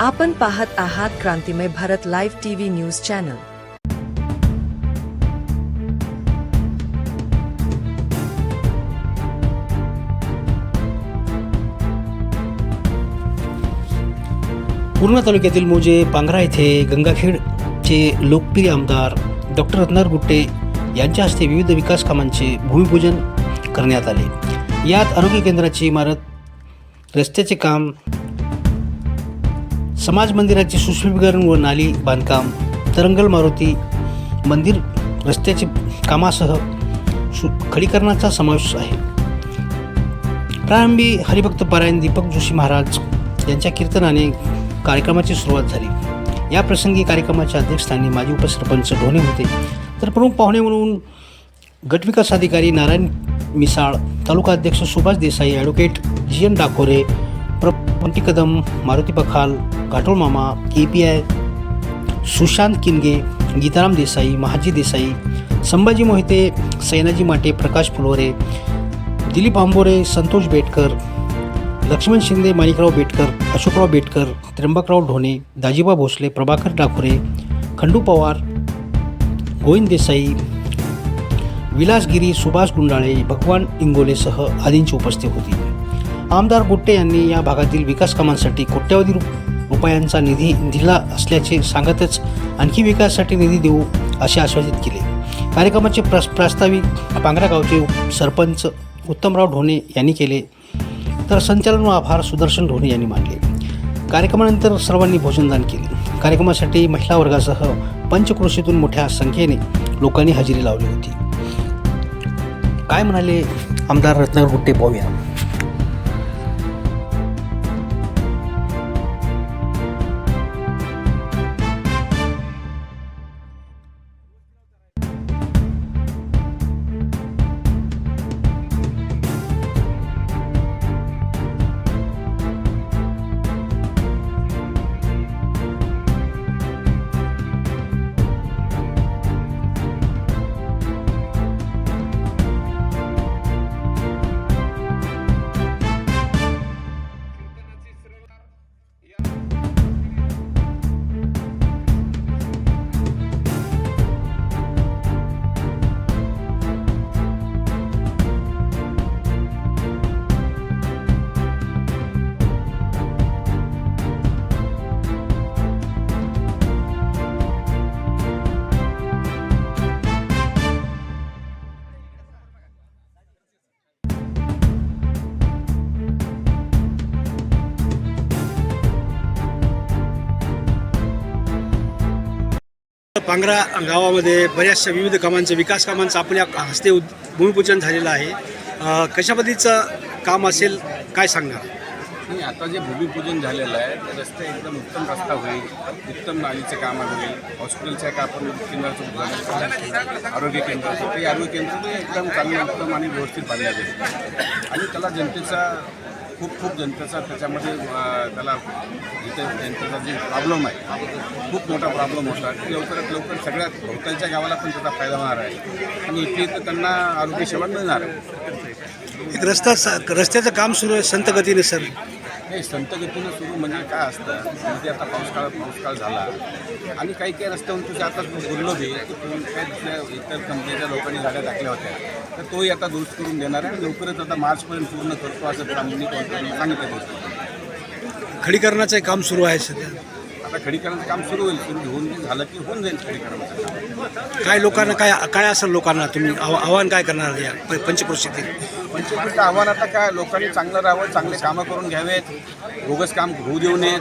आपण पाहत आहात Krantimay Bharat live TV news channel. Purna तालुक्यातील मोजे पांगरा येथे गंगाखेडचे लोकप्रिय आमदार डॉक्टर रत्नाकर गुट्टे यांच्या हस्ते विविध विकास कामांचे भूमिपूजन करण्यात आले। यात आरोग्य केंद्राची इमारत, रस्त्याचे काम, समाज मंदिराचे सुशोभीकरण व नाली बांधकाम, तरंगल मारुती मंदिर रस्त्याचे कामासह खडीकरणाचा समावेश आहे। प्रारंभी हरिभक्त पारायण दीपक जोशी महाराज यांच्या कीर्तनाने कार्यक्रमाची सुरुवात झाली। या प्रसंगी कार्यक्रमाच्या अध्यक्षस्थानी माजी उपसरपंच ढोणे होते, तर प्रमुख पाहुणे म्हणून गटविकास अधिकारी नारायण मिसाळ, तालुका अध्यक्ष सुभाष देसाई, ॲडव्होकेट जी.एन. डाकोरे, पंटी कदम, मारुती बखाल, घाटोळ मामा, API सुशांत किनगे, गीताराम देसाई, महाजी देसाई, संभाजी मोहिते, सैनाजी माटे, प्रकाश फुलवरे, दिलीप आंबोरे, संतोष बेटकर, लक्ष्मण शिंदे, माणिकराव बेटकर, अशोकराव बेटकर, त्र्यंबकराव ढोणे, दाजीबा भोसले, प्रभाकर डाकोरे, खंडू पवार, गोविंद देसाई, विलास गिरी, सुभाष गुंडाळे, भगवान इंगोलेसह आदींची उपस्थिती होती। आमदार गुट्टे यांनी या भागातील विकास कामांसाठी कोट्यवधी रुपयांचा निधी दिला असल्याचे सांगतच आणखी विकासासाठी निधी देऊ असे आश्वासित केले। कार्यक्रमाचे प्रास्ताविक पांगरा गावचे सरपंच उत्तमराव ढोणे यांनी केले, तर संचालन व आभार सुदर्शन ढोणे यांनी मानले। कार्यक्रमानंतर सर्वांनी भोजनदान केले। कार्यक्रमासाठी महिला वर्गासह पंचक्रोशीतून मोठ्या संख्येने लोकांनी हजेरी लावली होती। काय म्हणाले आमदार रत्नाकर गुट्टे पाहूया। पांगरा गावामध्ये बऱ्याचशा विविध कामांचं, विकास कामांचं आपल्या हस्ते भूमिपूजन झालेलं आहे। कशा पद्धतीचं काम असेल, काय सांगणार? नाही, आता जे भूमिपूजन झालेलं आहे ते रस्ते एकदम उत्तम रस्ता होईल, उत्तम नालीचं काम होईल, हॉस्पिटलचं एक आपण केंद्राचं उद्घाटन, आरोग्य केंद्राचं ते आरोग्य केंद्र एकदम चांगलं, उत्तम आणि व्यवस्थित बांधलं जाईल आणि त्याला जनतेचा खूप जनतेचा त्याच्यामध्ये त्याला इथे जनतेचा जे प्रॉब्लेम आहे, खूप मोठा प्रॉब्लेम होता, लवकरात लवकर सगळ्या भोवतालच्या गावाला पण त्याचा फायदा होणार आहे आणि इथे तर त्यांना आरोग्य सेवा मिळणार आहे। एक रस्त्याचं काम सुरू आहे संत गतीने सर। नाही, संत गतीनं सुरू म्हणजे काय असतं, म्हणजे आता पाऊसकाळ झाला आणि काही रस्त्यावरून तुझ्या आता बोललो बी की काही दुसऱ्या इतर कंपनीच्या लोकांनी गाड्या टाकल्या होत्या, तर तोही आता दुरुस्त करून देणार आहे आणि लवकरच आता मार्चपर्यंत पूर्ण करतो असं आम्ही सांगितलं। खडीकरणाचं काम सुरू आहे सध्या। आता खडीकरणाचं काम सुरू होईल, सुरू होऊन झालं की होऊन जाईल खडीकरणाचं काम। काय लोकांना काय असेल, लोकांना तुम्ही आव्हान काय करणार या पंचक्रोशीतील? पंचक्रोशीचं आव्हान आता काय, लोकांनी चांगलं राहावं, चांगले कामं करून घ्यावेत, बोगस काम होऊ देऊ नयेत,